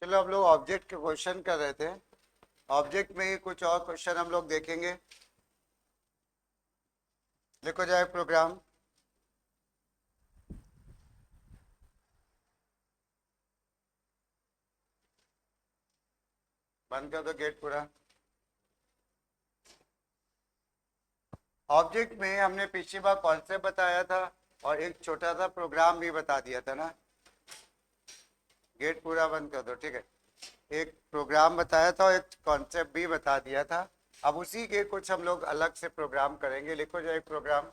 चलो हम लोग ऑब्जेक्ट के क्वेश्चन कर रहे थे। ऑब्जेक्ट में ही कुछ और क्वेश्चन हम लोग देखेंगे। लिखो जाए प्रोग्राम। बंद कर दो गेट पूरा। ऑब्जेक्ट में हमने पिछली बार कॉन्सेप्ट बताया था और एक छोटा सा प्रोग्राम भी बता दिया था ना। गेट पूरा बंद कर दो, ठीक है। एक प्रोग्राम बताया था और एक कॉन्सेप्ट भी बता दिया था। अब उसी के कुछ हम लोग अलग से प्रोग्राम करेंगे। लिखो जाए प्रोग्राम।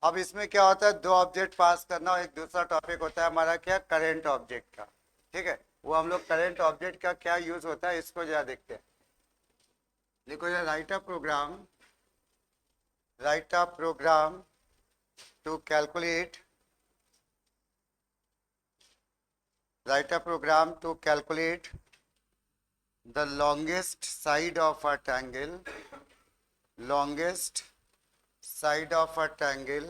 अब इसमें क्या होता है, दो ऑब्जेक्ट पास करना और एक दूसरा टॉपिक होता है हमारा क्या, करेंट ऑब्जेक्ट का। ठीक है, वो हम लोग करेंट ऑब्जेक्ट का क्या यूज होता है इसको जरा देखते हैं। लिखो जाए write a program, write a program to calculate, write a program to calculate the longest side of a triangle, longest side of a triangle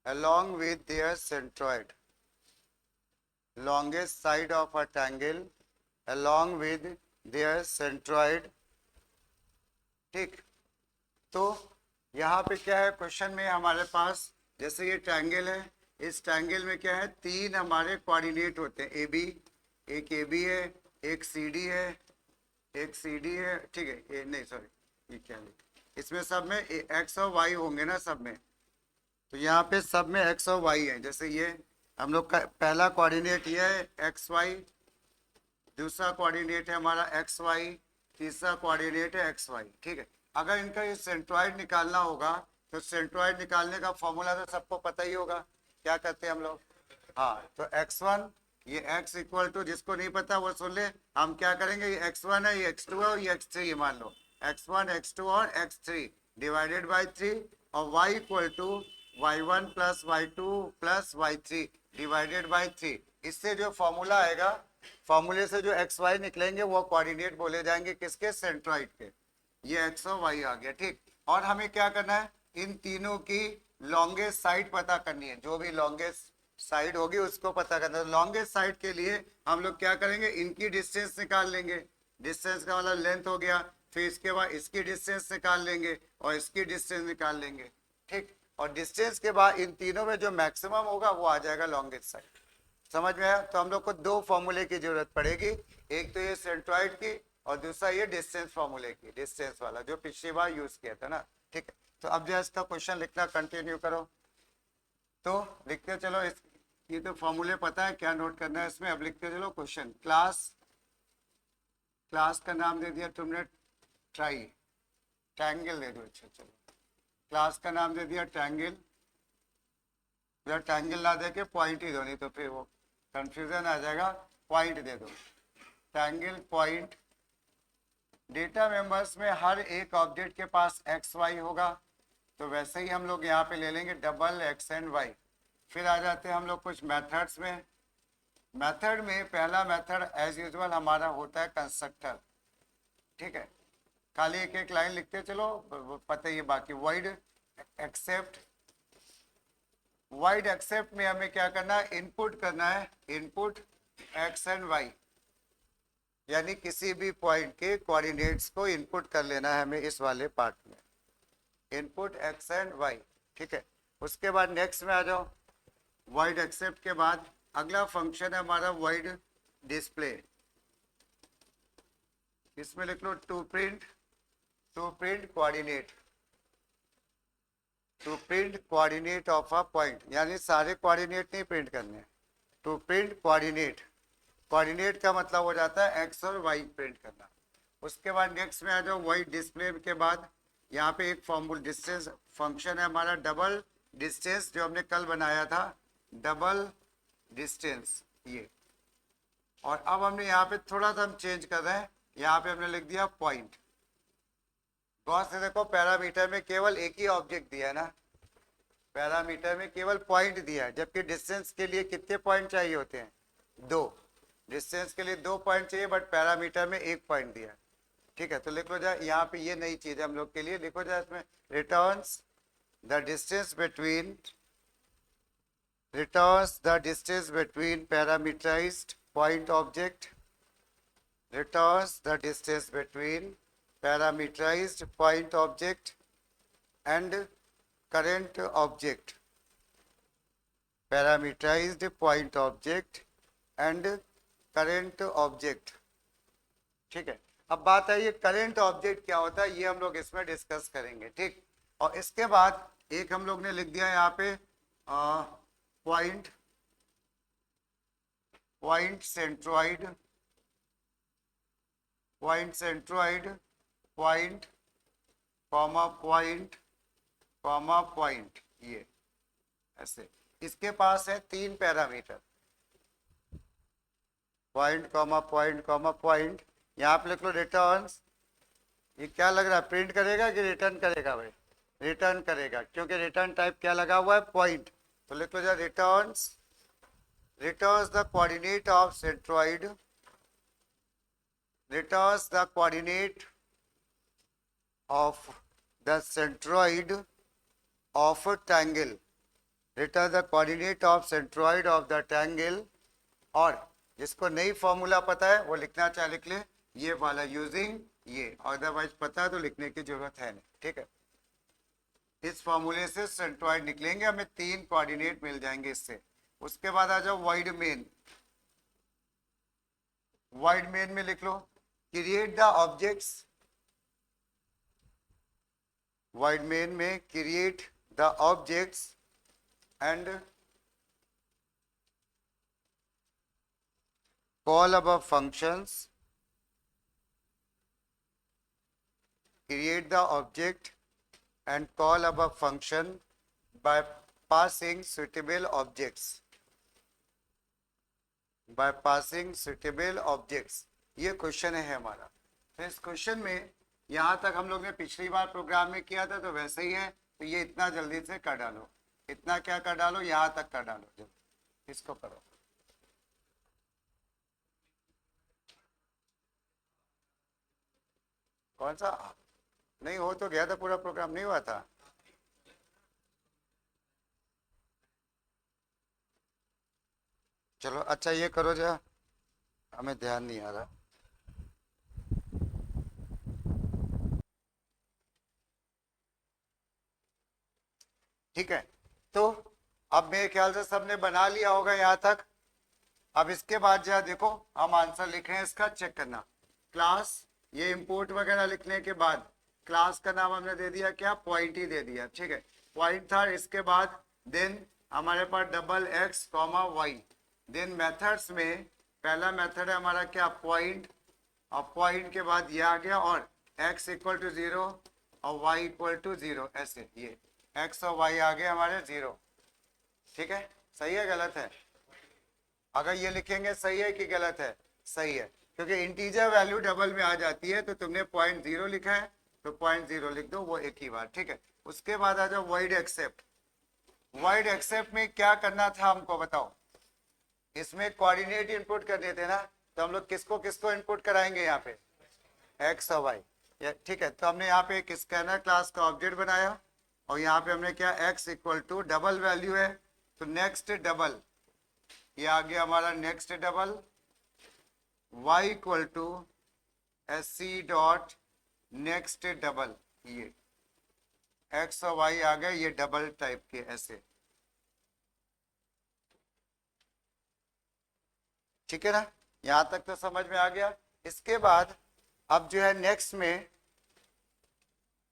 along with their centroid, longest side of a triangle along with their centroid। ठीक, तो यहाँ पे क्या है question में हमारे पास, जैसे ये ट्रायंगल है, इस ट्रायंगल में क्या है, तीन हमारे कोऑर्डिनेट होते हैं ए बी। एक ए बी है, एक सी डी है, एक सी डी है। ठीक है, ये नहीं सॉरी, ये क्या है, इसमें सब में एक्स और वाई होंगे ना सब में। तो यहाँ पे सब में एक्स और वाई है। जैसे ये हम लोग का पहला कोऑर्डिनेट ये है एक्स वाई, दूसरा कोऑर्डिनेट है हमारा एक्स वाई, तीसरा कोऑर्डिनेट है एक्स वाई। ठीक है, अगर इनका ये सेंट्रॉइड निकालना होगा तो सेंट्रॉइड निकालने का फॉर्मूला तो सबको पता ही होगा। क्या करते हैं हम लोग, हाँ, तो x1, ये x इक्वल टू, जिसको नहीं पता वो सुन ले। हम क्या करेंगे, ये x1 है, ये x2 है और ये x3 है। मान लो x1 x2 और x3 डिवाइडेड बाई 3, और y equal to y1 plus y2 plus y3 divided by 3। इससे जो फॉर्मूला आएगा, फॉर्मूले से जो एक्स वाई निकलेंगे वो कोऑर्डिनेट बोले जाएंगे किसके, सेंट्रॉइड के। ये एक्स और वाई आ गया। ठीक, और हमें क्या करना है, इन तीनों की लॉन्गेस्ट साइड पता करनी है। जो भी लॉन्गेस्ट साइड होगी उसको पता करना है। लॉन्गेस्ट साइड के लिए हम लोग क्या करेंगे, इनकी डिस्टेंस निकाल लेंगे। डिस्टेंस का मतलब लेंथ हो गया, फिर इसके बाद इसकी डिस्टेंस निकाल लेंगे और इसकी डिस्टेंस निकाल लेंगे। ठीक, और डिस्टेंस के बाद इन तीनों में जो मैक्सिमम होगा वो आ जाएगा लॉन्गेस्ट साइड। समझ में आया? तो हम लोग को दो फॉर्मूले की जरूरत पड़ेगी, एक तो ये सेंट्रॉइड की और दूसरा ये डिस्टेंस फॉर्मूले की, डिस्टेंस वाला जो पिछली बार यूज किया था ना। ठीक है, तो अब जो इसका क्वेश्चन लिखना कंटिन्यू करो। तो लिखते चलो, इस ये तो फॉर्मूले पता है, क्या नोट करना है इसमें। अब लिखते चलो क्वेश्चन। क्लास, क्लास का नाम दे दिया तुमने ट्राई, ट्रायंगल दे दो। अच्छा चलो, क्लास का नाम दे दिया ट्रायंगल। या ट्रायंगल ना दे के पॉइंट ही दो, नहीं तो फिर वो कंफ्यूजन आ जाएगा। पॉइंट दे दो, ट्रायंगल पॉइंट। डेटा मेंबर्स में हर एक ऑब्जेक्ट के पास एक्स वाई होगा, तो वैसे ही हम लोग यहाँ पे ले लेंगे डबल एक्स एंड वाई। फिर आ जाते हैं हम लोग कुछ मेथड्स में। मेथड में पहला मेथड एज यूजुअल हमारा होता है कंस्ट्रक्टर। ठीक है, खाली एक एक लाइन लिखते चलो, पता ही है बाकी। वाइड एक्सेप्ट, वाइड एक्सेप्ट में हमें क्या करना है, इनपुट करना है, इनपुट एक्स एंड वाई, यानी किसी भी पॉइंट के कोऑर्डिनेट्स को इनपुट कर लेना है हमें इस वाले पार्ट में, इनपुट एक्स एंड वाई। ठीक है, उसके बाद नेक्स्ट में आ जाओ। वाइड एक्सेप्ट के बाद अगला फंक्शन है हमारा वाइड डिस्प्ले। इसमें लिख लो to print, to print coordinate, to print coordinate of a point, यानी सारे कोऑर्डिनेट नहीं प्रिंट करने हैं, टू प्रिंट कोऑर्डिनेट। कोऑर्डिनेट का मतलब हो जाता है एक्स और वाई प्रिंट करना। उसके बाद नेक्स्ट में आ जाओ, वाई डिस्प्ले के बाद यहाँ पे एक फॉर्मूल डिस्टेंस फंक्शन है हमारा, डबल डिस्टेंस, जो हमने कल बनाया था, डबल डिस्टेंस ये। और अब हमने यहाँ पे थोड़ा सा हम चेंज कर रहे हैं, यहाँ पे हमने लिख दिया पॉइंट। गौर से देखो, पैरामीटर में केवल एक ही ऑब्जेक्ट दिया है ना, पैरामीटर में केवल पॉइंट दिया है, जबकि डिस्टेंस के लिए कितने पॉइंट चाहिए होते हैं, दो। डिस्टेंस के लिए दो पॉइंट चाहिए, बट पैरामीटर में एक पॉइंट दिया है। ठीक है, तो लिख लो जाए यहाँ पे, ये नई चीज है हम लोग के लिए। लिखो जाए इसमें, returns the distance between returns the distance between parameterized point object, returns the distance between parameterized point object and current object, parameterized point object and current object। ठीक है, अब बात है ये करंट ऑब्जेक्ट क्या होता है, ये हम लोग इसमें डिस्कस करेंगे। ठीक, और इसके बाद एक हम लोग ने लिख दिया यहाँ पे point, point centroid, point centroid, point comma point comma point, ये ऐसे इसके पास है 3 parameter, point comma point comma point. यहाँ पे लिख लो रिटर्न्स, ये क्या लग रहा है, प्रिंट करेगा कि रिटर्न करेगा भाई, रिटर्न करेगा, क्योंकि रिटर्न टाइप क्या लगा हुआ है, पॉइंट। तो लिख लो जरा returns, returns the coordinate of centroid, returns the coordinate of the centroid of a triangle, return the coordinate of centroid of the triangle। और जिसको नई फॉर्मूला पता है वो लिखना चाहे लिख ले, ये वाला यूजिंग ये, अदरवाइज पता है तो लिखने की जरूरत है नहीं। ठीक है, इस फॉर्मूले से सेंट्रॉइड निकलेंगे, हमें 3 कोऑर्डिनेट मिल जाएंगे इससे। उसके बाद आ जाओ वाइड मेन, वाइड मेन में लिख लो create the objects, void main में create the objects and call above functions, create the object and call above function by passing suitable objects, by passing suitable objects। ये question है हमारा। तो इस question में यहाँ तक हम लोग ने पिछली बार प्रोग्राम में किया था तो वैसे ही है, तो ये इतना जल्दी से कर डालो, इतना क्या कर डालो, यहाँ तक कर डालो, जल्दी इसको करो। कौन सा नहीं हो तो गया था, पूरा प्रोग्राम नहीं हुआ था। चलो अच्छा ये करो जरा, हमें ध्यान नहीं आ रहा। ठीक है, तो अब मेरे ख्याल से सबने बना लिया होगा यहाँ तक। अब इसके बाद जरा देखो, हम आंसर लिख रहे हैं इसका, चेक करना। क्लास, ये इंपोर्ट वगैरह लिखने के बाद क्लास का नाम हमने दे दिया क्या, पॉइंट ही दे दिया। ठीक है, पॉइंट था। इसके बाद देन हमारे पास double X comma Y. Then methods में पहला मेथड है हमारा क्या, पॉइंट, और पॉइंट के बाद ये आ गया, और x इक्वल टू 0 और y इक्वल टू 0, ऐसे ये x और y आ गए हमारे 0। ठीक है, सही है गलत है, अगर ये लिखेंगे सही है कि गलत है, सही है, क्योंकि इंटीजर वैल्यू डबल में आ जाती है। तो तुमने 0.0 लिखा है तो 0.0 लिख दो, वो एक ही बार। ठीक है, उसके बाद आ जाओ वाइड एक्सेप्ट। वाइड एक्सेप्ट में क्या करना था हमको बताओ, इसमें कोऑर्डिनेट इनपुट करने थे ना, तो हम लोग किसको किसको इनपुट कराएंगे यहाँ पे, एक्स और वाई। ठीक है, तो हमने यहाँ पे एक स्कैनर क्लास का ऑब्जेक्ट बनाया, और यहाँ पे हमने क्या, x equal to double value है तो नेक्स्ट डबल, ये आ गया हमारा next double, y equal to s c dot next double, ये x और y आ गए, ये डबल टाइप के ऐसे। ठीक है ना, यहां तक तो समझ में आ गया। इसके बाद अब जो है नेक्स्ट में,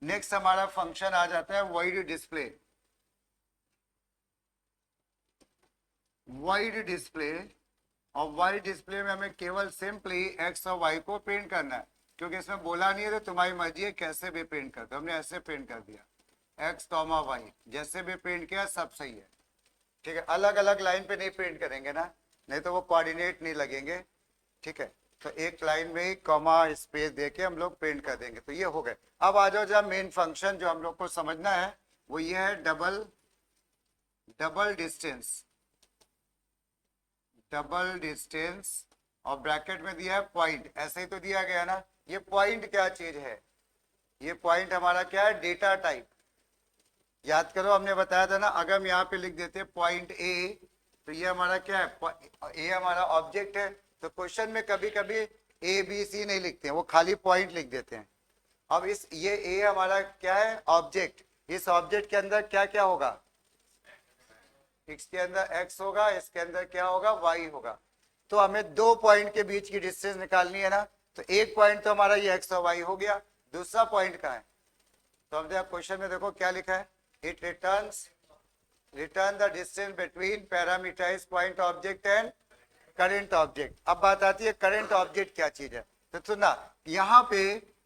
नेक्स्ट हमारा फंक्शन आ जाता है वाइड डिस्प्ले। वाइड डिस्प्ले, और वाइड डिस्प्ले में हमें केवल सिंपली एक्स और वाई को प्रिंट करना है, क्योंकि इसमें बोला नहीं है तो तुम्हारी मर्जी है कैसे भी प्रिंट कर दो। हमने ऐसे प्रिंट कर दिया एक्स कॉमा वाई, जैसे भी प्रिंट किया सब सही है। ठीक है, अलग अलग लाइन पे नहीं प्रिंट करेंगे ना, नहीं तो वो कोऑर्डिनेट नहीं लगेंगे। ठीक है, तो एक लाइन में ही कॉमा स्पेस देके हम लोग प्रिंट कर देंगे। तो ये हो गए। अब आ जाओ जब मेन फंक्शन जो हम लोग को समझना है वो ये है double, double distance, double distance, और ब्रैकेट में दिया है पॉइंट, ऐसे ही तो दिया गया ना। ये पॉइंट क्या चीज है, ये पॉइंट हमारा क्या है, डेटा टाइप। याद करो हमने बताया था ना, अगर हम यहाँ पे लिख देते पॉइंट ए तो ये हमारा क्या है, ए हमारा ऑब्जेक्ट है। तो क्वेश्चन में कभी कभी ए बी सी नहीं लिखते हैं, वो खाली पॉइंट लिख देते हैं। अब इस ये ए हमारा क्या है, ऑब्जेक्ट। इस ऑब्जेक्ट के अंदर क्या क्या होगा, इसके अंदर x होगा, इसके अंदर क्या होगा, y होगा। तो हमें दो पॉइंट के बीच की डिस्टेंस निकालनी है ना। तो एक पॉइंट तो हमारा ये x और y हो गया, दूसरा पॉइंट कहाँ है, तो हमने क्वेश्चन में देखो क्या लिखा है, it return the distance between parameterized point object and current object. अब बात आती है करंट ऑब्जेक्ट क्या चीज है। तो सुना, यहाँ पे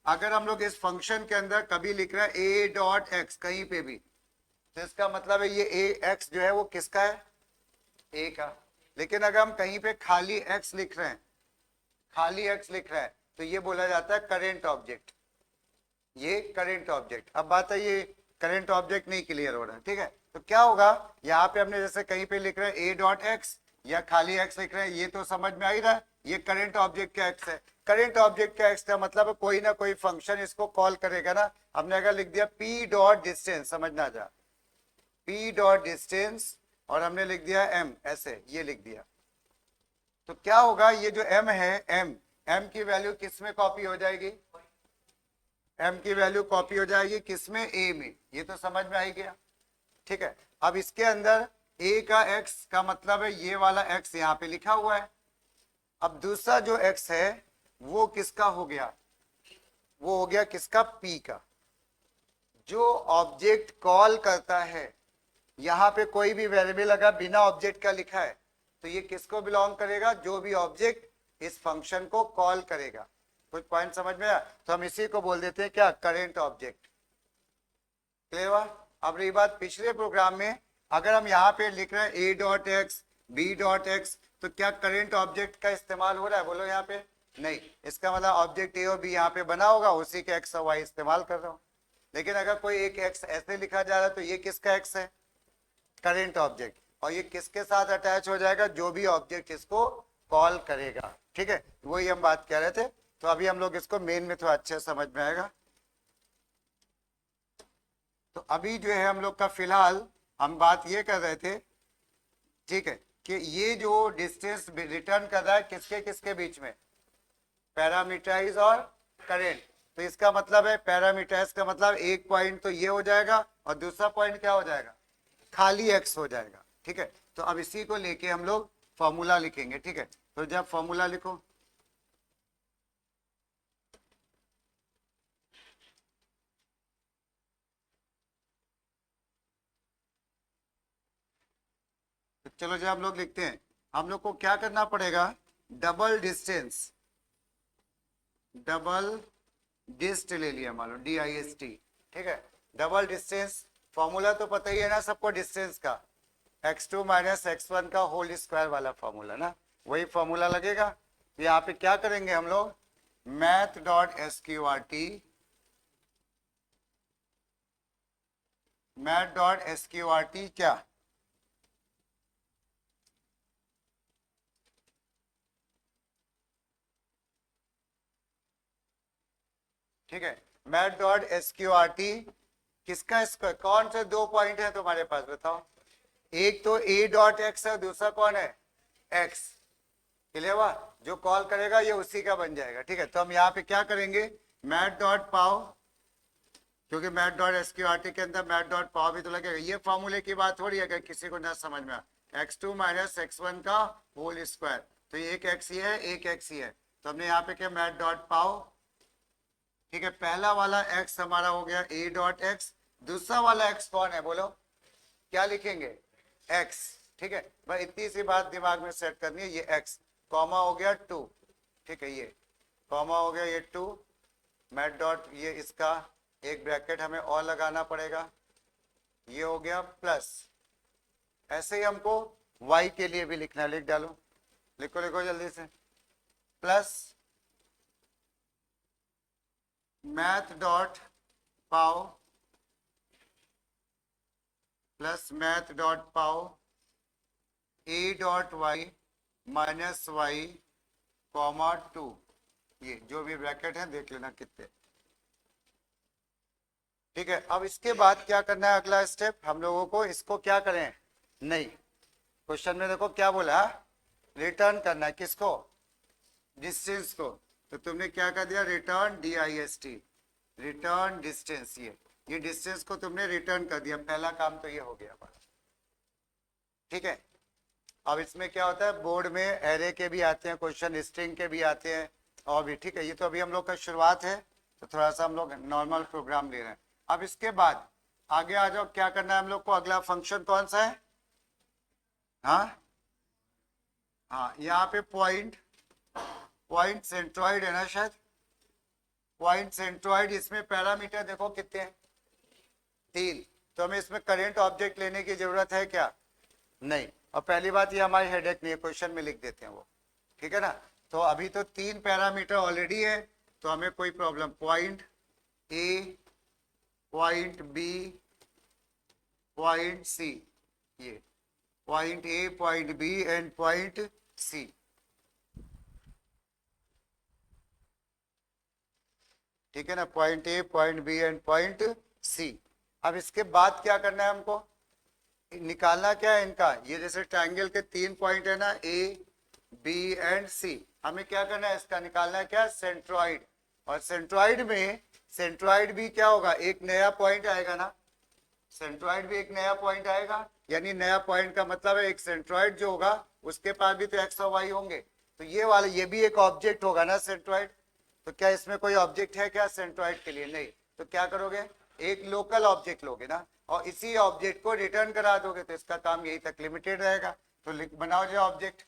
अगर हम लोग इस फंक्शन के अंदर कभी लिख रहे हैं a डॉट एक्स कहीं पे भी, तो इसका मतलब है ये ए एक्स जो है वो किसका है, ए का। लेकिन अगर हम कहीं पे खाली एक्स लिख रहे हैं, खाली एक्स लिख रहे हैं, तो ये बोला जाता है करेंट ऑब्जेक्ट, ये करेंट ऑब्जेक्ट। अब बात है ये करेंट ऑब्जेक्ट नहीं क्लियर हो रहा है, ठीक है। तो क्या होगा, यहाँ पे हमने जैसे कहीं पे लिख रहे हैं ए डॉट एक्स या खाली एक्स लिख रहे हैं, ये तो समझ में आ ही रहा है ये करेंट ऑब्जेक्ट का एक्स है। करेंट ऑब्जेक्ट का एक्स का मतलब है कोई ना कोई फंक्शन इसको कॉल करेगा ना। हमने अगर लिख दिया पी डॉट डिस्टेंस, समझना जा, P डॉट डिस्टेंस और हमने लिख दिया m, ऐसे ये लिख दिया, तो क्या होगा, ये जो m है, m की वैल्यू किस में कॉपी हो जाएगी, m की वैल्यू कॉपी हो जाएगी किसमें, a में। ये तो समझ में आ ही गया, ठीक है। अब इसके अंदर a का x का मतलब है ये वाला x यहाँ पे लिखा हुआ है। अब दूसरा जो x है वो किसका हो गया, वो हो गया किसका, p का। जो ऑब्जेक्ट कॉल करता है, यहाँ पे कोई भी वेरिएबल अगर बिना ऑब्जेक्ट का लिखा है तो ये किसको बिलोंग करेगा, जो भी ऑब्जेक्ट इस फंक्शन को कॉल करेगा। कुछ पॉइंट समझ में आया, तो हम इसी को बोल देते हैं क्या, करेंट ऑब्जेक्ट। क्लियर हुआ। अब रही बात पिछले प्रोग्राम में, अगर हम यहाँ पे लिख रहे हैं a dot x B dot x, तो क्या करेंट ऑब्जेक्ट का इस्तेमाल हो रहा है, बोलो यहाँ पे नहीं। इसका मतलब ऑब्जेक्ट ए और बी यहाँ पे बना होगा, उसी के एक्स और वाई इस्तेमाल कर रहा हूँ। लेकिन अगर कोई एक एक्स ऐसे लिखा जा रहा है तो ये किसका एक्स है, करेंट ऑब्जेक्ट। और ये किसके साथ अटैच हो जाएगा, जो भी ऑब्जेक्ट इसको कॉल करेगा, ठीक है। वही हम बात कर रहे थे। तो अभी हम लोग इसको मेन में थोड़ा अच्छे समझ में आएगा। तो अभी जो है हम लोग का फिलहाल हम बात ये कर रहे थे, ठीक है, कि ये जो डिस्टेंस रिटर्न कर रहा है किसके किसके बीच में, पैरामीटराइज और करेंट। तो इसका मतलब है पैरामीटराइज का मतलब एक पॉइंट तो ये हो जाएगा और दूसरा पॉइंट क्या हो जाएगा, खाली एक्स हो जाएगा, ठीक है। तो अब इसी को लेके हम लोग फॉर्मूला लिखेंगे, ठीक है। तो जब फॉर्मूला लिखो, तो चलो जब हम लोग लिखते हैं, हम लोग को क्या करना पड़ेगा, डबल डिस्टेंस, डबल डिस्ट ले लिया मान लो DIST, ठीक है। डबल डिस्टेंस फॉर्मूला तो पता ही है ना सबको, डिस्टेंस का x2 माइनस x1 का होल स्क्वायर वाला फॉर्मूला ना, वही फॉर्मूला लगेगा। यहाँ पे क्या करेंगे हम लोग, math dot SQRT, math dot SQRT क्या, ठीक है। मैथ डॉट SQRT किसका स्क्वायर, कौन से दो पॉइंट है तुम्हारे पास बताओ, एक तो a डॉट एक्स है, दूसरा कौन है, x। क्लियर हुआ, जो कॉल करेगा ये उसी का बन जाएगा, ठीक है। तो हम यहाँ पे क्या करेंगे, मैथ डॉट पाव, क्योंकि मैथ डॉट SQRT के अंदर मैथ डॉट पाव भी तो लगेगा। ये फॉर्मूले की बात हो रही है, अगर किसी को ना समझ में आए, x2 माइनस x1 का होल स्क्वायर, तो एक x ही है, एक x ही है। तो हमने यहाँ पे क्या, मैथ डॉट पाव, ठीक है। पहला वाला x हमारा हो गया a डॉट एक्स, दूसरा वाला x कौन है बोलो, क्या लिखेंगे, x, ठीक है। बस इतनी सी बात दिमाग में सेट करनी है, ये x, कॉमा हो गया 2, ठीक है, ये कॉमा हो गया ये 2, मैथ डॉट, ये इसका एक ब्रैकेट हमें और लगाना पड़ेगा, ये हो गया प्लस। ऐसे ही हमको y के लिए भी लिखना है, लिख डालो, लिखो लिखो जल्दी से, plus math dot pow plus math dot pow a dot y minus y comma 2, ये जो भी ब्रैकेट है देख लेना कितने, ठीक है। अब इसके बाद क्या करना है, अगला स्टेप हम लोगों को इसको क्या करें, नहीं क्वेश्चन में देखो क्या बोला, रिटर्न करना है किसको, डिस्टेंस को। तो तुमने क्या कर दिया, रिटर्न DIST, रिटर्न डिस्टेंस। ये डिस्टेंस को तुमने रिटर्न कर दिया, पहला काम तो ये हो गया हमारा। ठीक है, अब इसमें क्या होता है, बोर्ड में एरे के भी आते हैं क्वेश्चन, स्ट्रिंग के भी आते हैं और भी। ठीक है, ये तो अभी हम लोग का शुरुआत है, तो थोड़ा सा हम लोग नॉर्मल प्रोग्राम ले रहे हैं। अब इसके बाद आगे आ जाओ, क्या करना है हम लोग को, अगला फंक्शन कौन सा है। हाँ हाँ, यहाँ पे पॉइंट, पॉइंट सेंट्रॉइड है ना शायद, पॉइंट सेंट्रॉइड। इसमें पैरामीटर देखो कितने हैं, 3। तो हमें इसमें करेंट ऑब्जेक्ट लेने की जरूरत है क्या, नहीं। और पहली बात, ये हमारी हेडेक नहीं है, क्वेश्चन में लिख देते हैं वो, ठीक है ना। तो अभी तो 3 पैरामीटर ऑलरेडी है, तो हमें कोई problem, point A, point B, point C, ये point A, point B and point C. ठीक है ना, point A, point B and point C. अब इसके बाद क्या करना है हमको, निकालना क्या है इनका, ये जैसे ट्रायंगल के 3 पॉइंट है ना, ए बी एंड सी। हमें क्या करना है, इसका निकालना है क्या, सेंट्रॉइड। और सेंट्रॉइड में, सेंट्रॉइड भी क्या होगा, एक नया पॉइंट आएगा ना, सेंट्रॉइड भी एक नया पॉइंट आएगा। यानी नया पॉइंट का मतलब है एक सेंट्रॉइड जो होगा उसके पास भी तो एक्स और वाई होंगे। तो ये वाला, ये भी एक ऑब्जेक्ट होगा ना सेंट्रॉइड। तो क्या इसमें कोई ऑब्जेक्ट है क्या सेंट्रॉइड के लिए, नहीं। तो क्या करोगे, एक लोकल ऑब्जेक्ट लोगे ना, और इसी ऑब्जेक्ट को रिटर्न करा दोगे, तो इसका काम यही तक लिमिटेड रहेगा। तो बनाओ जो ऑब्जेक्ट,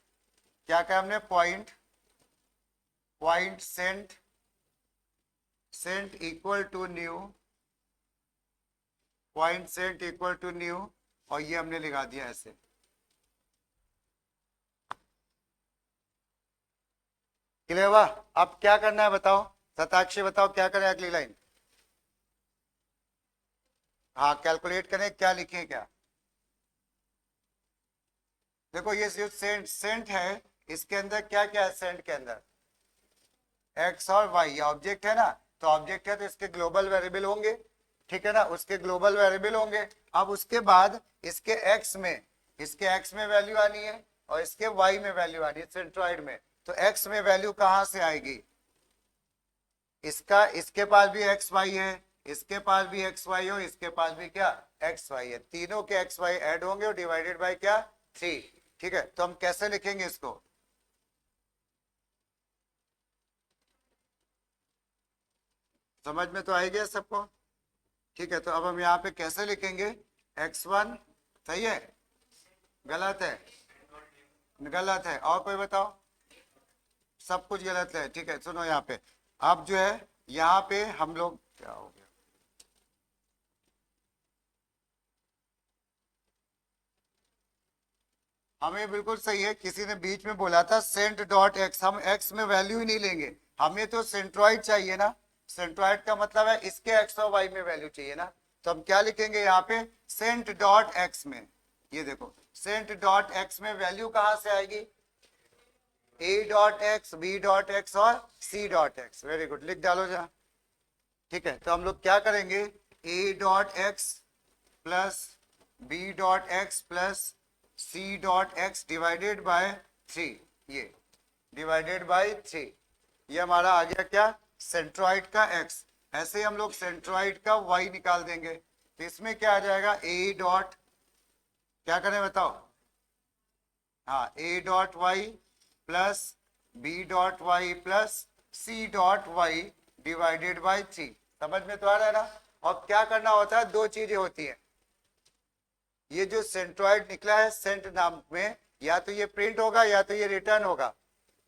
क्या कहा हमने, point, point cent, cent equal to new, point cent equal to new, और ये हमने लगा दिया ऐसे। क्लियर हुआ। अब क्या करना है बताओ, सताक्षी बताओ क्या करें अगली लाइन। हाँ, कैलकुलेट करें, क्या लिखें क्या, देखो ये जो सेंट, सेंट है, इसके अंदर क्या क्या है, सेंट के अंदर एक्स और वाई, ये ऑब्जेक्ट है ना। तो ऑब्जेक्ट है तो इसके ग्लोबल वेरिएबल होंगे, ठीक है ना, उसके ग्लोबल वेरिएबल होंगे। अब उसके बाद इसके एक्स में, इसके एक्स में वैल्यू आनी है और इसके वाई में वैल्यू आनी है सेंट्रॉइड में। तो एक्स में वैल्यू कहां से आएगी, इसका, इसके पास भी एक्स वाई है, इसके पास भी एक्स वाई हो, इसके पास भी क्या एक्स वाई है, तीनों के एक्स वाई ऐड होंगे और डिवाइडेड बाय क्या 3। ठीक है, तो हम कैसे लिखेंगे इसको, समझ में तो आई गया सबको। ठीक है, तो अब हम यहाँ पे कैसे लिखेंगे, x1, सही है, गलत है, गलत है, और कोई बताओ, सब कुछ गलत है। ठीक है, सुनो यहाँ पे, अब जो है यहाँ पे हम लोग, क्या हो गया, हमें बिल्कुल सही है, किसी ने बीच में बोला था सेंट डॉट एक्स, हम एक्स में वैल्यू ही नहीं लेंगे, हमें तो सेंट्रॉइड चाहिए ना। सेंट्रॉइड का मतलब है इसके एक्स और वाई में वैल्यू चाहिए ना। तो हम क्या लिखेंगे यहाँ पे, सेंट डॉट एक्स में, ये देखो सेंट डॉट एक्स में वैल्यू कहां से आएगी, A dot x, B dot X और C dot X. Very good, लिख डालो जरा। ठीक है, तो हम लोग क्या करेंगे, a dot x plus b dot x plus c dot x divided by 3, ये डिवाइडेड बाय 3, ये हमारा आ गया क्या, सेंट्रॉइड का एक्स। ऐसे ही हम लोग सेंट्रॉइड का वाई निकाल देंगे। तो इसमें क्या आ जाएगा, ए डॉट, क्या करें बताओ, हाँ, a dot y plus b dot y plus c dot y divided by 3। समझ में तो आ रहा है ना। और क्या करना होता है, दो चीजें होती हैं, ये जो सेंट्रॉइड निकला है सेंट नाम में, या तो ये प्रिंट होगा या तो ये रिटर्न होगा।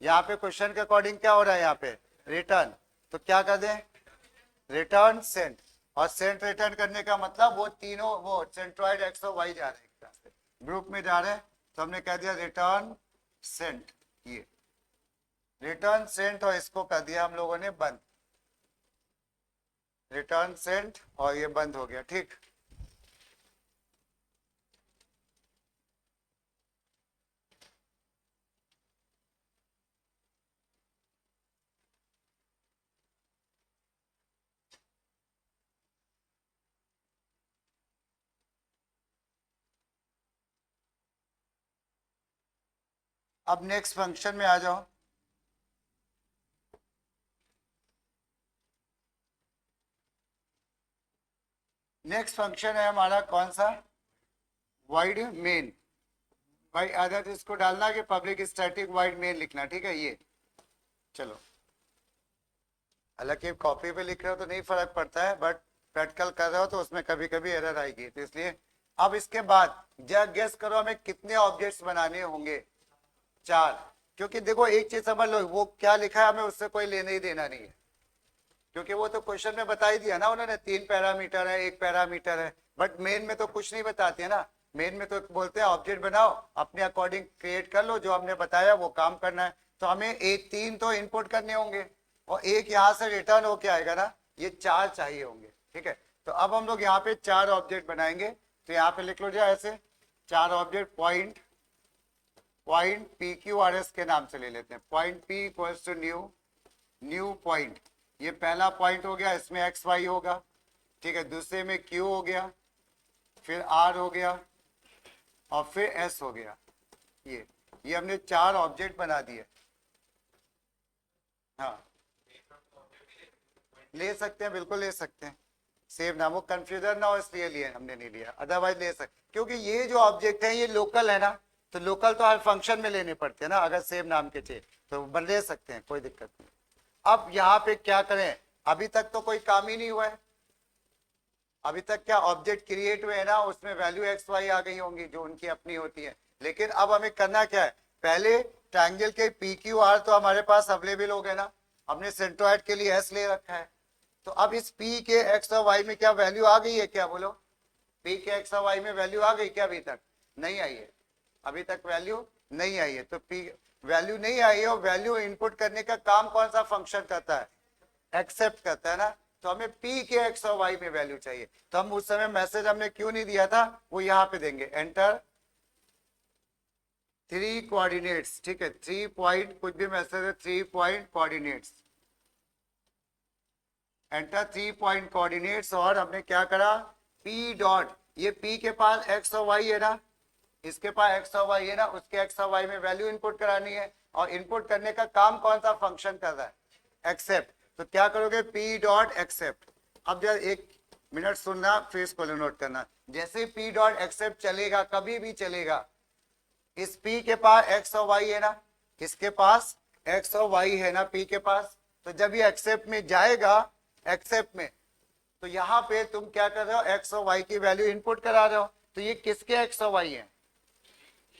यहाँ पे क्वेश्चन के अकॉर्डिंग क्या हो रहा है, यहाँ पे रिटर्न। तो क्या कर दें, रिटर्न सेंट। और सेंट रिटर्न करने का मतलब वो तीनों, वो सेंट्रॉइड एक्स और वाई जा रहे हैं एक रास्ते, ग्रुप में जा रहे हैं। तो हमने कह दिया रिटर्न सेंट, ये रिटर्न सेंट, और इसको कर दिया हम लोगों ने बंद, रिटर्न सेंट, और ये बंद हो गया। ठीक, अब नेक्स्ट फंक्शन में आ जाओ। नेक्स्ट फंक्शन है हमारा कौन सा, वाइड मेन। भाई आदत इसको डालना कि पब्लिक स्टैटिक वाइड मेन लिखना, ठीक है। ये चलो, हालांकि कॉपी पे लिख रहे हो तो नहीं फर्क पड़ता है, बट प्रैक्टिकल कर रहे हो तो उसमें कभी कभी एरर आएगी, तो इसलिए अब इसके बाद जब गेस करो हमें कितने ऑब्जेक्ट्स बनाने होंगे, 4। क्योंकि देखो एक चीज समझ लो, वो क्या लिखा है हमें उससे कोई लेना ही देना नहीं है, क्योंकि वो तो क्वेश्चन में बता ही दिया ना उन्होंने, 3 पैरामीटर है, 1 पैरामीटर है। बट मेन में तो कुछ नहीं बताते है ना, मेन में तो बोलते हैं ऑब्जेक्ट बनाओ, अपने अकॉर्डिंग क्रिएट कर लो, जो हमने बताया वो काम करना है। तो हमें एक 3 तो इनपुट करने होंगे और एक यहाँ से रिटर्न होके आएगा ना, ये 4 चाहिए होंगे, ठीक है। तो अब हम लोग यहाँ पे 4 ऑब्जेक्ट बनाएंगे, तो यहाँ पे लिख लो जो ऐसे 4 object point p q r s के नाम से ले लेते हैं। Point p equals to new point, ये पहला पॉइंट हो गया, इसमें एक्स वाई होगा, ठीक है। दूसरे में क्यू हो गया, फिर आर हो गया और फिर एस हो गया। ये हमने 4 ऑब्जेक्ट बना दिए। हाँ ले सकते हैं, बिल्कुल ले सकते हैं, सेव ना, वो कंफ्यूजन ना हो इसलिए लिए, हमने नहीं लिया, अदरवाइज ले सकते, क्योंकि ये जो ऑब्जेक्ट है ये लोकल है ना, तो लोकल तो हर फंक्शन में लेने पड़ते हैं ना, अगर सेव नाम के चाहिए तो ले सकते हैं, कोई दिक्कत नहीं। अब यहाँ पे क्या करें, अभी तक तो कोई काम ही नहीं हुआ है, अभी तक क्या ऑब्जेक्ट क्रिएट हुए है ना, उसमें वैल्यू एक्स वाई आ गई होंगी जो उनकी अपनी होती है। लेकिन अब हमें करना क्या है, पहले ट्रायंगल के पी क्यू आर तो हमारे पास अवेलेबल हो गए ना, हमने सेंट्रोइड के लिए एस ले रखा है। तो अब इस पी के एक्स और वाई में क्या वैल्यू आ गई है, क्या बोलो, पी के एक्स और वाई में वैल्यू आ गई क्या, अभी तक नहीं आई है, अभी तक वैल्यू नहीं आई है। तो पी वैल्यू नहीं आई है, और वैल्यू इनपुट करने का काम कौन सा फंक्शन करता है, एक्सेप्ट करता है ना। तो हमें पी के एक्स और वाई में वैल्यू चाहिए, तो हम उस समय मैसेज हमने क्यों नहीं दिया था, वो यहाँ पे देंगे, एंटर 3 कोऑर्डिनेट्स, ठीक है, 3 पॉइंट, कुछ भी मैसेज है, 3 point coordinates, enter 3 point coordinates. और हमने क्या करा, पी डॉट, ये पी के पास एक्स और वाई है ना, इसके पास एक्स और वाई है ना, उसके एक्स और वाई में वैल्यू इनपुट करानी है, और इनपुट करने का काम कौन सा फंक्शन कर रहा है, एक्सेप्ट। तो क्या करोगे, पी डॉट एक्सेप्ट। अब जब 1 मिनट सुनना फिर इसको नोट करना, जैसे पी डॉट एक्सेप्ट चलेगा, कभी भी चलेगा, इस पी के पास एक्स और वाई है ना, इसके पास एक्स और वाई है ना पी के पास, तो जब ये एक्सेप्ट में जाएगा, एक्सेप्ट में, तो यहाँ पे तुम क्या कर रहे हो, एक्स और वाई की वैल्यू इनपुट करा रहे हो। तो ये किसके एक्स और वाई है,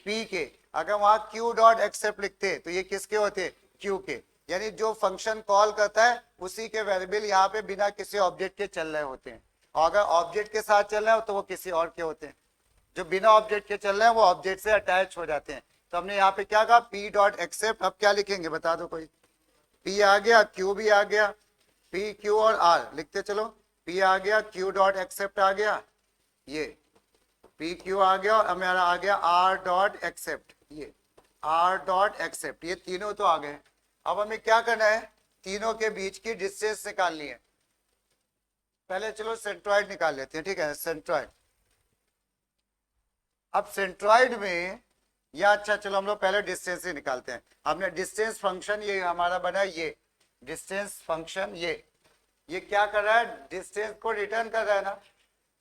पी के। अगर वहां क्यू डॉट एक्सेप्ट लिखते तो ये किसके होते, क्यू के, यानी जो फंक्शन कॉल करता है उसी के वेरिएबल यहाँ पे बिना किसी ऑब्जेक्ट के चल रहे होते हैं, और अगर ऑब्जेक्ट के साथ चल रहे हो तो वो किसी और के होते हैं, जो बिना ऑब्जेक्ट के चल रहे हैं वो ऑब्जेक्ट से अटैच हो जाते हैं। तो हमने यहाँ पे क्या कहा, पी डॉट एक्सेप्ट। अब क्या लिखेंगे बता दो कोई, पी आ गया, क्यू भी आ गया, पी क्यू और आर लिखते चलो, पी आ गया, क्यू डॉट एक्सेप्ट आ गया, ये पी क्यू आ गया, और हमारा आ गया आर डॉट एक्सेप्ट, ये आर डॉट एक्सेप्ट, ये तीनों तो आ गए। अब हमें क्या करना है, तीनों के बीच की डिस्टेंस निकालनी है। पहले चलो सेंट्रॉइड निकाल लेते हैं, ठीक है, सेंट्रॉइड। अब सेंट्रॉइड में, या अच्छा चलो हम लोग पहले डिस्टेंस ही निकालते हैं। हमने डिस्टेंस फंक्शन ये हमारा बना, ये डिस्टेंस फंक्शन, ये क्या कर रहा है, डिस्टेंस को रिटर्न कर रहा है ना,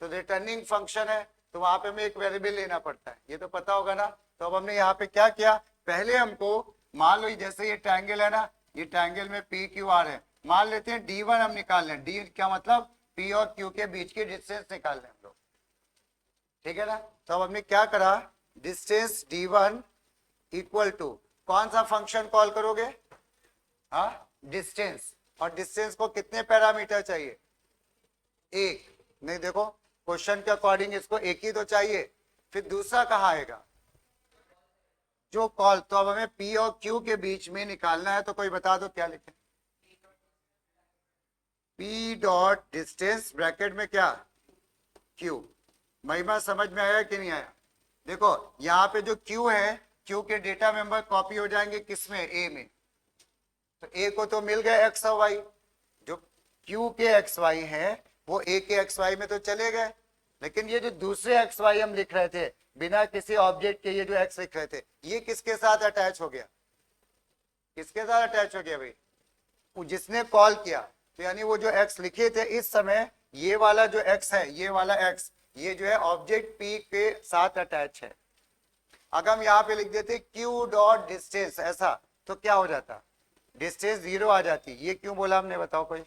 तो रिटर्निंग फंक्शन है, तो वहां पे हमें एक वेरिएबल लेना पड़ता है, ये तो पता होगा ना। तो अब हमने यहाँ पे क्या किया, पहले हमको मान लो जैसे ये ट्रायंगल है ना, ये ट्रायंगल में पी क्यू आर है, मान लेते हैं D1 हम निकाल लें, डी क्या मतलब, पी और क्यू के बीच की डिस्टेंस निकाल लें हम लोग, ठीक है ना। तो अब हमने क्या करा, डिस्टेंस D1 इक्वल टू कौन सा फंक्शन कॉल करोगे, हाँ डिस्टेंस, और डिस्टेंस को कितने पैरामीटर चाहिए, एक, नहीं देखो क्वेश्चन के अकॉर्डिंग इसको एक ही तो चाहिए, फिर दूसरा कहाँ आएगा, जो कॉल। तो अब हमें P और Q के बीच में निकालना है, तो कोई बता दो क्या लिखे, P डॉट डिस्टेंस ब्रैकेट में क्या, Q। महिमा समझ में आया कि नहीं आया, देखो यहाँ पे जो Q है, Q के डेटा मेंबर कॉपी हो जाएंगे किसमें, A में, तो A को तो मिल गए एक्स और वाई, जो Q के एक्स वाई है वो A के एक्स वाई में तो चले गए, लेकिन ये जो दूसरे एक्स वाई हम लिख रहे थे बिना किसी ऑब्जेक्ट के ये जो एक्स लिख रहे थे, ये किसके साथ अटैच हो गया, किसके साथ अटैच हो गया भाई, वो जिसने कॉल किया। तो यानी वो जो एक्स लिखे थे इस समय, ये वाला जो एक्स है, ये वाला एक्स, ये जो है ऑब्जेक्ट पी के साथ अटैच है। अगर हम यहाँ पे लिख देते क्यू डॉट डिस्टेंस ऐसा, तो क्या हो जाता, डिस्टेंस 0 आ जाती। ये क्यों बोला हमने, बताओ कोई,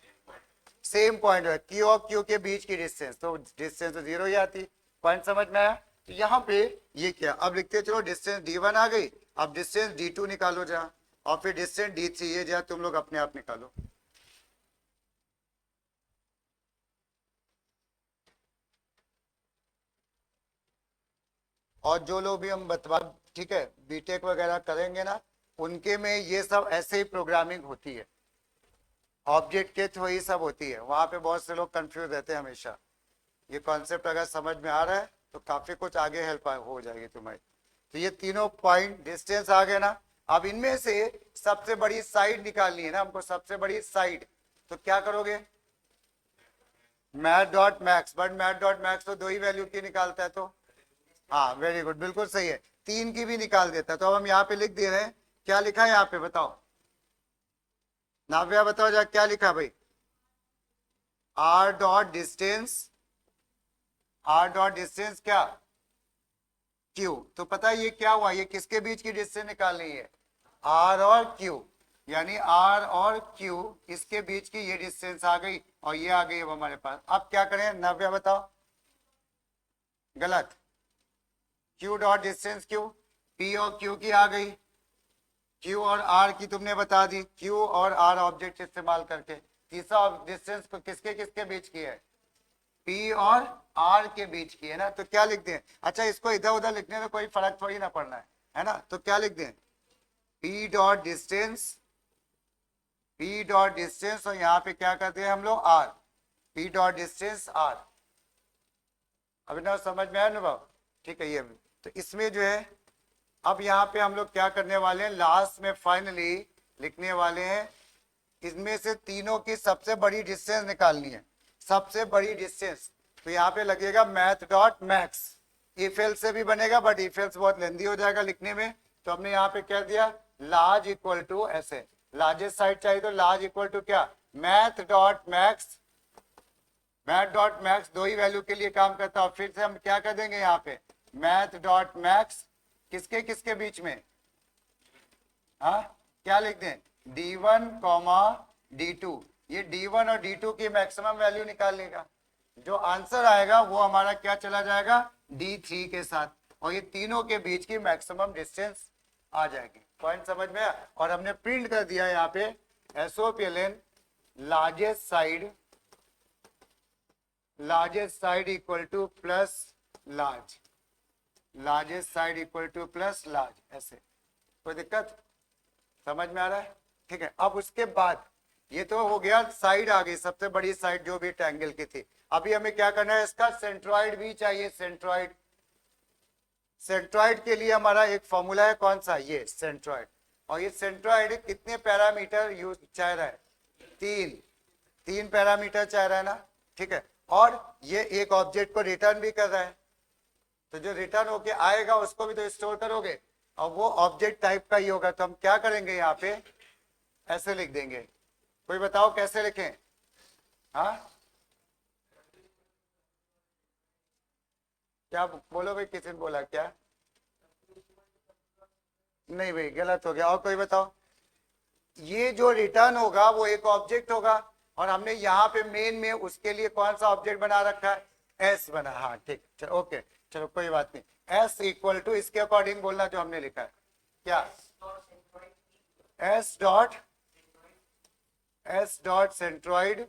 सेम पॉइंट है, क्यू और क्यू के बीच की डिस्टेंस, तो डिस्टेंस तो 0 ही आती। पॉइंट समझ में आया। तो यहाँ पे ये क्या, अब लिखते हैं, चलो डिस्टेंस d1 आ गई, अब डिस्टेंस d2 निकालो जा, और फिर डिस्टेंस d3, ये जा तुम लोग अपने आप निकालो। और जो लोग भी हम बतवा, ठीक है, बीटेक वगैरह करेंगे ना, उनके में ये सब ऐसे ही प्रोग्रामिंग होती है, ऑब्जेक्ट के थ्रू ही सब होती है। वहां पे बहुत से लोग कंफ्यूज रहते हैं हमेशा। ये कॉन्सेप्ट अगर समझ में आ रहा है तो काफी कुछ आगे हेल्प हो जाएगी तुम्हारी। तो ये तीनों पॉइंट डिस्टेंस आ गए ना। अब इनमें से सबसे बड़ी साइड निकालनी है ना हमको, सबसे बड़ी साइड। तो क्या करोगे, math dot max, but math dot max तो 2 ही वैल्यू की निकालता है, तो हाँ वेरी गुड, बिल्कुल सही है, 3 की भी निकाल देता है। तो अब हम यहाँ पे लिख दे रहे हैं, क्या लिखा है यहाँ पे बताओ, नाव्या बताओ जा, क्या लिखा भाई, R dot distance, R dot distance क्या, क्यू। तो पता है ये क्या हुआ, ये किसके बीच की डिस्टेंस निकालनी है, आर और क्यू, यानी आर और क्यू इसके बीच की ये डिस्टेंस आ गई, और ये आ गई अब हमारे पास। अब क्या करें, नव्या बताओ, गलत, Q dot distance Q, P और क्यू की आ गई, क्यू और आर की तुमने बता दी, क्यू और आर ऑब्जेक्ट इस्तेमाल करके। तीसरा डिस्टेंस किसके किसके बीच की है, पी और आर के बीच की है ना। तो क्या लिख दें, अच्छा इसको इधर उधर लिखने में कोई फर्क थोड़ी ना पड़ना है ना। तो क्या लिख दें, p dot distance, p dot distance, और यहाँ पे क्या करते हैं हम लोग, r, p dot distance r. अभी ना समझ में आया ना, ठीक है। ये तो इसमें जो है, अब यहाँ पे हम लोग क्या करने वाले हैं, लास्ट में फाइनली लिखने वाले हैं, इसमें से तीनों की सबसे बड़ी डिस्टेंस निकालनी है, सबसे बड़ी डिस्टेंस। तो यहाँ पे लगेगा math dot max, if else से भी बनेगा, बट इफ एल्स बहुत लेंदी हो जाएगा लिखने में। तो हमने यहाँ पे कह दिया लार्ज इक्वल टू, ऐसे लार्जेस्ट साइड चाहिए तो लार्ज इक्वल टू क्या, math dot max, math dot max 2 ही वैल्यू के लिए काम करता है। फिर से हम क्या कर देंगे यहाँ पे, मैथ डॉट मैक्स किसके किसके बीच में, हाँ क्या लिख दें, d1 कॉमा d2, ये d1 और d2 की मैक्सिमम वैल्यू निकालने का, जो आंसर आएगा वो हमारा क्या चला जाएगा, d3 के साथ, और ये तीनों के बीच की मैक्सिमम डिस्टेंस आ जाएगी। पॉइंट समझ में आया। और हमने प्रिंट कर दिया यहाँ पे SOPLN largest side, largest side equal two plus large, largest side equal two plus large, ऐसे। कोई दिक्कत समझ में आ रहा है, ठीक है। अब उसके बाद ये तो हो गया, साइड आ गई, सबसे बड़ी साइड जो भी ट्रायंगल की थी। अभी हमें क्या करना है, इसका सेंट्रॉइड भी चाहिए, सेंट्रॉइड। सेंट्रॉइड के लिए हमारा एक फॉर्मूला है, कौन सा, ये सेंट्रॉइड। और ये सेंट्रॉइड कितने पैरामीटर यूज चाह रहा है, 3 पैरामीटर चाह रहा है ना, ठीक है। और ये एक ऑब्जेक्ट को रिटर्न भी कर रहा है, तो जो रिटर्न होके आएगा उसको भी तो स्टोर करोगे, और वो ऑब्जेक्ट टाइप का ही होगा। तो हम क्या करेंगे, यहाँ पे ऐसे लिख देंगे। कोई बताओ कैसे लिखें, हाँ क्या बोलो भाई, किसी ने बोला क्या, नहीं भाई गलत हो गया। और कोई बताओ, ये जो रिटर्न होगा वो एक ऑब्जेक्ट होगा, और हमने यहाँ पे मेन में उसके लिए कौन सा ऑब्जेक्ट बना रखा है, एस बना, हाँ ठीक, चलो ओके, चलो कोई बात नहीं। एस इक्वल टू इसके अकॉर्डिंग बोलना जो हमने लिखा है, क्या, S dot centroid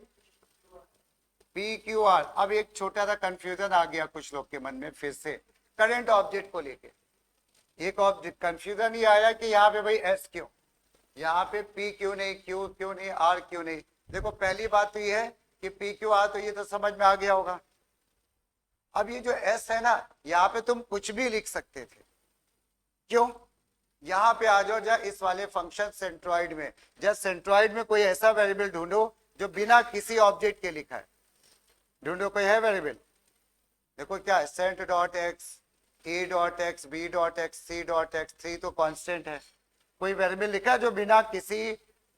P q are. अब एक छोटा सा कंफ्यूजन आ गया कुछ लोग के मन में, फिर से करंट ऑब्जेक्ट को लेके एक ऑब्जेक्ट कंफ्यूजन ही आया कि यहाँ पे भाई एस क्यों, यहाँ पे पी क्यों नहीं, क्यू क्यों नहीं, आर क्यों नहीं। देखो पहली बात तो ये है कि पी क्यू आर, तो ये तो समझ में आ गया होगा। अब ये जो एस है ना, यहाँ पे तुम कुछ भी लिख सकते थे, क्यों, यहाँ पे आ जाओ जा इस वाले फंक्शन सेंट्रॉइड में, जब सेंट्रॉइड में कोई ऐसा वेरिएबल ढूंढो जो बिना किसी ऑब्जेक्ट के लिखा है, ढूंढो कोई है वेरिएबल, देखो क्या है, cent dot x, a dot x, B dot x, c dot x, 3 तो कांस्टेंट है। कोई वेरिएबल लिखा है जो बिना किसी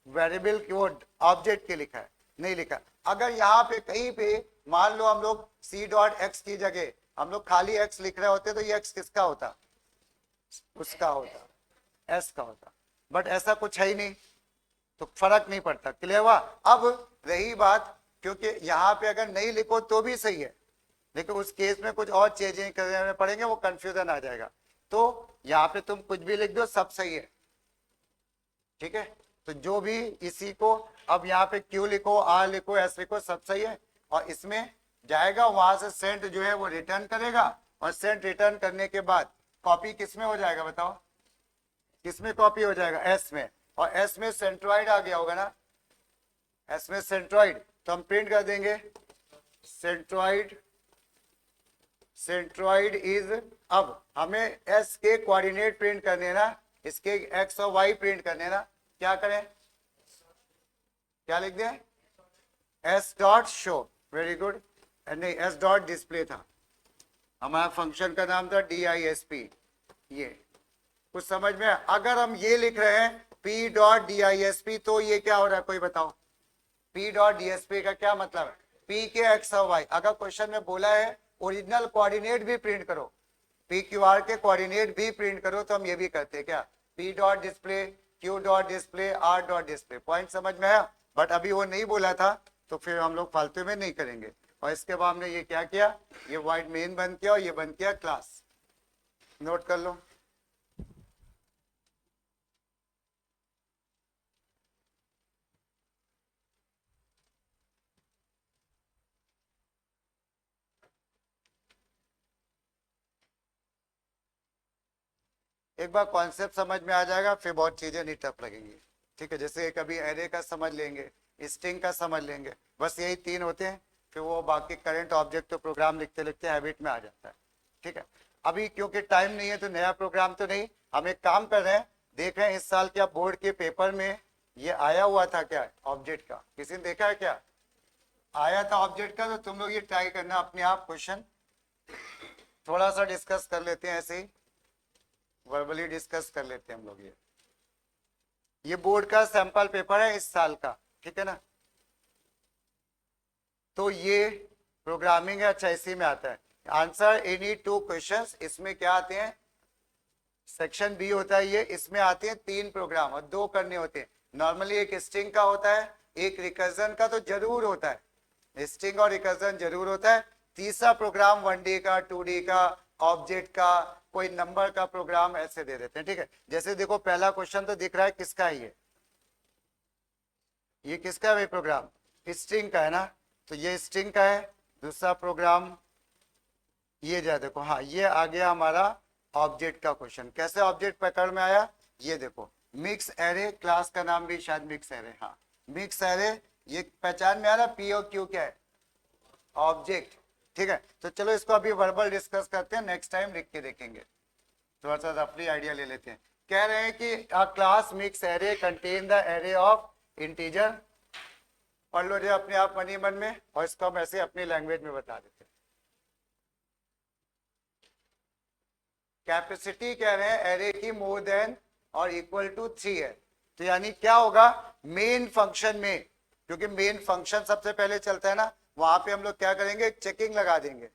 वेरिएबल की वो ऑब्जेक्ट के लिखा है? नहीं लिखा। अगर यहाँ पे कहीं पे मान लो हम लोग सी डॉट एक्स की जगह हम लोग खाली एक्स लिख रहे होते तो ये एक्स किसका होता? उसका होता, एस का होता। बट ऐसा कुछ है ही नहीं तो फर्क नहीं पड़ता। क्लियर हुआ? अब रही बात, क्योंकि यहाँ पे अगर नहीं लिखो तो भी सही है, लेकिन उस केस में कुछ और चेंजिंग करने पड़ेंगे, वो कंफ्यूजन आ जाएगा। तो यहाँ पे तुम कुछ भी लिख दो, सब सही है। ठीक है, तो जो भी इसी को अब यहाँ पे क्यू लिखो, आर लिखो, एस लिखो, सब सही है। और इसमें जाएगा, वहां से सेंट जो है वो रिटर्न करेगा, और सेंट रिटर्न करने के बाद कॉपी किस में हो जाएगा बताओ? किस में कॉपी हो जाएगा? एस में। और एस में सेंट्रॉइड आ गया होगा ना, एस में सेंट्रॉइड, तो हम प्रिंट कर देंगे सेंट्रॉइड। सेंट्रॉइड इज, अब हमें एस के कोऑर्डिनेट प्रिंट करने ना, इसके एक्स और वाई प्रिंट करने ना, क्या करें? क्या लिख दें? S dot show. Very good. नहीं, एस डॉट डिस्प्ले था, हमारा फंक्शन का नाम था DISP। ये कुछ समझ में? अगर हम ये लिख रहे हैं P डॉट DISP, तो ये क्या हो रहा है कोई बताओ? P डॉट DSP का क्या मतलब है? P के एक्स और वाई। अगर क्वेश्चन में बोला है ओरिजिनल कोऑर्डिनेट भी प्रिंट करो, PQR के कोऑर्डिनेट भी प्रिंट करो, तो हम ये भी करते हैं क्या? P dot display, Q dot display, R dot display. Point समझ में आया? बट अभी वो नहीं बोला था तो फिर हम लोग फालतू में नहीं करेंगे। और इसके बाद हमने ये क्या किया, ये वाइड मेन बंद किया और ये बंद किया क्लास। नोट कर लो। एक बार कॉन्सेप्ट समझ में आ जाएगा, फिर बहुत चीजें नहीं टफ लगेंगी। ठीक है, जैसे कभी एरे का समझ लेंगे, स्ट्रिंग का समझ लेंगे, बस यही 3 होते हैं। फिर वो बाकी करंट ऑब्जेक्ट तो प्रोग्राम लिखते लिखते हैबिट में आ जाता है। ठीक है, अभी क्योंकि टाइम नहीं है तो नया प्रोग्राम तो नहीं, हम एक काम कर रहे हैं, देख रहे हैं इस साल क्या बोर्ड के पेपर में ये आया हुआ था क्या ऑब्जेक्ट का? किसी ने देखा है क्या आया था ऑब्जेक्ट का? तो तुम लोग ये ट्राई करना अपने आप, क्वेश्चन थोड़ा सा डिस्कस कर लेते हैं, ऐसे ही वर्बली डिस्कस कर लेते हैं हम लोग। ये बोर्ड का सैंपल पेपर है इस साल का, ठीक है ना? तो ये प्रोग्रामिंग है, अच्छा इसी में आता है आंसर एनी 2 क्वेश्चंस। इसमें क्या आते हैं? सेक्शन बी होता है ये, इसमें आते हैं 3 प्रोग्राम और 2 करने होते हैं। नॉर्मली एक स्ट्रिंग का होता है, एक रिकर्जन का तो जरूर होता है, स्ट्रिंग और रिकर्जन जरूर होता है। तीसरा प्रोग्राम 1D का, 2D का, ऑब्जेक्ट का, कोई नंबर का प्रोग्राम ऐसे दे देते हैं। ठीक है, जैसे देखो पहला क्वेश्चन तो दिख रहा है, किसका है ये किसका है भाई प्रोग्राम? स्ट्रिंग का है ना, तो ये स्ट्रिंग का है। दूसरा प्रोग्राम ये जा देखो, हाँ ये आ गया हमारा ऑब्जेक्ट का क्वेश्चन। कैसे ऑब्जेक्ट पकड़ में आया? ये देखो मिक्स एरे, क्लास का नाम भी शायद मिक्स एरे, हाँ मिक्स एरे। ये पहचान में आ रहा, P और Q क्या है? ऑब्जेक्ट। ठीक है, तो चलो इसको अभी वर्बल डिस्कस करते हैं, नेक्स्ट टाइम लिख के देखेंगे, थोड़ा सा रफली आइडिया ले लेते हैं। कह रहे हैं कि अ class mix array contain the array of integer. पढ़ लो जो अपने आप मनी मन में, और इसको हम ऐसे अपनी लैंग्वेज में बता देते हैं। कैपेसिटी कह रहे हैं एरे की मोर देन और इक्वल टू 3 है, तो यानी क्या होगा मेन फंक्शन में, क्योंकि मेन फंक्शन सबसे पहले चलता है ना, वहां पे हम लोग क्या करेंगे, चेकिंग लगा देंगे।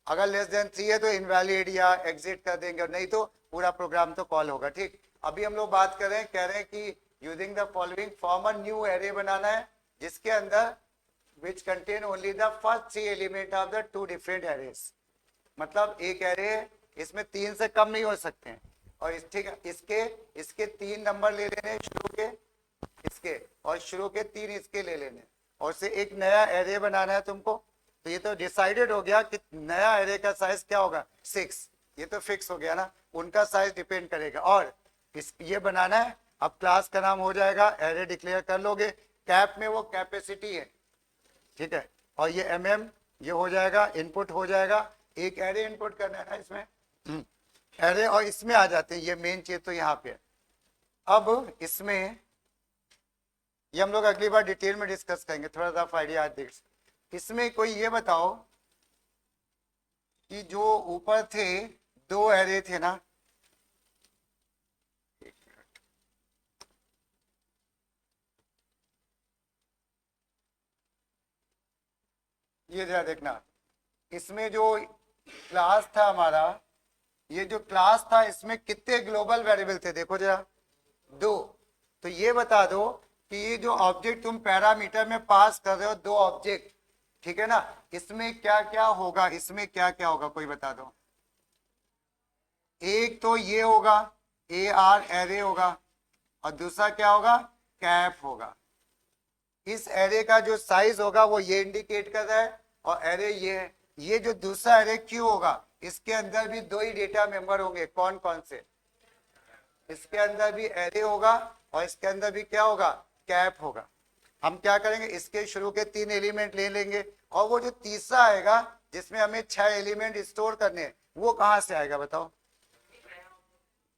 अगर लेस देन 3 है तो इनवैलिड या एग्जिट कर देंगे, और नहीं तो पूरा प्रोग्राम तो कॉल होगा। ठीक, अभी हम लोग बात कर रहे हैं, कह रहे हैं कि using the following form a new array बनाना है, जिसके अंदर which contain only the first 3 element of the 2 different arrays. मतलब एक एरे है, इसमें 3 से कम नहीं हो सकते हैं, और ठीक है इसके इसके 3 नंबर ले लेने शुरू के, इसके और शुरू के 3 इसके ले लेने, और से एक नया एरे बनाना है तुमको। तो ये तो डिसाइडेड हो गया कि नया एरे का साइज क्या होगा, 6। ये तो फिक्स हो गया ना, उनका साइज डिपेंड करेगा। और इस ये बनाना है, अब क्लास का नाम हो जाएगा, एरे डिक्लेयर कर लोगे, कैप में वो कैपेसिटी है, ठीक है, और ये mm ये हो जाएगा, इनपुट हो जाएगा, एक एरे इनपुट करना है ना इसमें, एरे, और इसमें आ जाते हैं, ये मेन चीज तो यहाँ पे। अब इसमें ये हम लोग अगली बार डिटेल में डिस्कस करेंगे, थोड़ा सा आइडिया आज देख। इसमें कोई ये बताओ कि जो ऊपर थे दो एरे थे ना, एक मिनट, ये जरा देखना, इसमें जो क्लास था हमारा, ये जो क्लास था इसमें कितने ग्लोबल वेरिएबल थे, देखो जरा, दो। तो ये बता दो कि ये जो ऑब्जेक्ट तुम पैरामीटर में पास कर रहे हो, दो ऑब्जेक्ट, ठीक है ना, इसमें क्या क्या होगा, इसमें क्या क्या होगा, कोई बता दो। एक तो ये होगा AR एरे होगा, और दूसरा क्या होगा, कैप होगा। इस एरे का जो साइज होगा वो ये इंडिकेट कर रहा है, और एरे ये है। ये जो दूसरा एरे क्यू होगा, इसके अंदर भी दो ही डेटा मेंबर होंगे, कौन कौन से, इसके अंदर भी एरे होगा और इसके अंदर भी क्या होगा, कैप होगा। हम क्या करेंगे, इसके शुरू के 3 एलिमेंट ले लेंगे, और वो जो तीसरा आएगा जिसमें हमें 6 एलिमेंट स्टोर करने हैं, वो कहां से आएगा बताओ।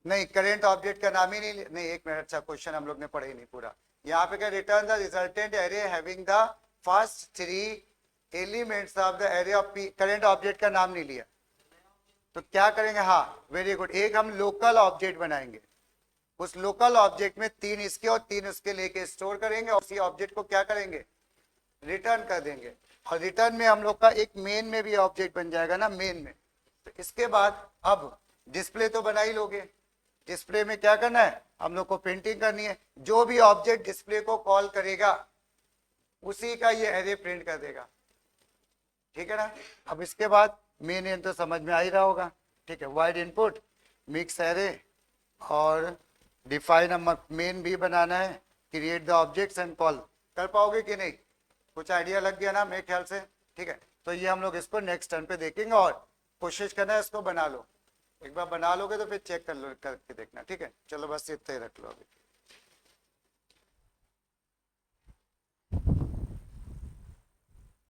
नहीं, करेंट ऑब्जेक्ट का नाम ही नहीं, एक मिनट, अच्छा क्वेश्चन हम लोग ने पढ़े ही नहीं पूरा। यहाँ पे क्या, return the resultant array having the first 3 elements of the array of P. Current object का नाम नहीं लिया, तो क्या करेंगे, हाँ वेरी गुड, एक हम लोकल ऑब्जेक्ट बनाएंगे, उस लोकल ऑब्जेक्ट में 3 इसके और 3 उसके लेके स्टोर करेंगे, और उसी ऑब्जेक्ट को क्या करेंगे, रिटर्न कर देंगे। और रिटर्न में हम लोग का एक मेन में भी ऑब्जेक्ट बन जाएगा ना, मेन में। तो इसके बाद अब डिस्प्ले तो बना ही लोगे, डिस्प्ले में क्या करना है, हम लोग को प्रिंटिंग करनी है। जो भी ऑब्जेक्ट डिस्प्ले को कॉल करेगा उसी का ये एरे प्रिंट कर देगा, ठीक है ना। अब इसके बाद मेन एंड तो समझ में आ ही रहा होगा, ठीक है, वाइड इनपुट, मिक्स एरे, और डिफाइन मेन भी बनाना है, create the objects and call. कर पाओगे कि नहीं, कुछ आइडिया लग गया ना मेरे ख्याल से, ठीक है। तो ये हम लोग इसको नेक्स्ट टर्न पे देखेंगे, और कोशिश करना है इसको बना लो, एक बार बना लोगे तो फिर चेक कर लो, करके देखना, ठीक है। चलो बस इतना ही रख लो अभी।